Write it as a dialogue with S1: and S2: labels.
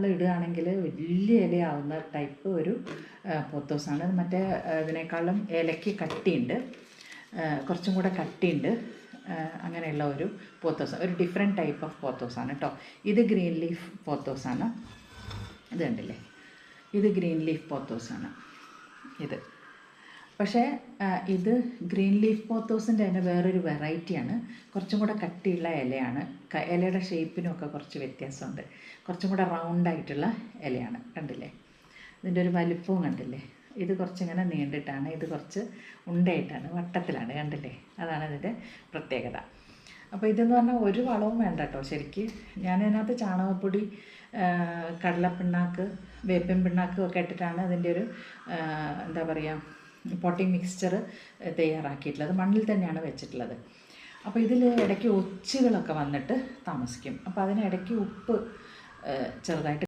S1: നമ്മൾ ഇടുകയാണെങ്കിൽ വലിയ ഇലയാവുന്ന ടൈപ്പ് ഒരു പോത്തോസാണ്. മറ്റേ ഇതിനേക്കാളും ഇലയ്ക്ക് കട്ടിയുണ്ട്, കുറച്ചും കൂടെ കട്ടിയുണ്ട്. അങ്ങനെയുള്ള ഒരു പോത്തോസ്, ഒരു ഡിഫറെൻറ്റ് ടൈപ്പ് ഓഫ് പോത്തോസാണ് കേട്ടോ. ഇത് ഗ്രീൻ ലീഫ് പോത്തോസാണ്. ഇത് കണ്ടില്ലേ, ഇത് ഗ്രീൻ ലീഫ് പോത്തോസാണ് ഇത്. പക്ഷേ ഇത് ഗ്രീൻ ലീഫ് പോത്തോസിൻ്റെ തന്നെ വേറൊരു വെറൈറ്റിയാണ്. കുറച്ചും കൂടെ കട്ടിയുള്ള ഇലയാണ്. ഇലയുടെ ഷേപ്പിനുമൊക്കെ കുറച്ച് വ്യത്യാസമുണ്ട്. കുറച്ചും കൂടെ റൗണ്ടായിട്ടുള്ള ഇലയാണ്. കണ്ടില്ലേ, ഇതിൻ്റെ ഒരു വലിപ്പവും കണ്ടില്ലേ. ഇത് കുറച്ചിങ്ങനെ നീണ്ടിട്ടാണ്, ഇത് കുറച്ച് ഉണ്ടയായിട്ടാണ്, വട്ടത്തിലാണ്. കണ്ടില്ലേ, അതാണ് ഇതിൻ്റെ പ്രത്യേകത. അപ്പോൾ ഇതെന്ന് പറഞ്ഞാൽ ഒരു വളവും വേണ്ട കേട്ടോ. ശരിക്ക് ഞാൻ അതിനകത്ത് ചാണകപ്പൊടി, കടലപ്പിണ്ണാക്ക്, വേപ്പിൻ പിണ്ണാക്കും ഒക്കെ ഇട്ടിട്ടാണ് അതിൻ്റെ ഒരു എന്താ പറയുക പോട്ടിംഗ് മിക്സ്ചർ തയ്യാറാക്കിയിട്ടുള്ളത്. മണ്ണിൽ തന്നെയാണ് വെച്ചിട്ടുള്ളത്. അപ്പോൾ ഇതിൽ ഇടയ്ക്ക് ഒച്ചുകളൊക്കെ വന്നിട്ട് താമസിക്കും. അപ്പോൾ അതിനിടയ്ക്ക് ഉപ്പ് ചെറുതായിട്ട്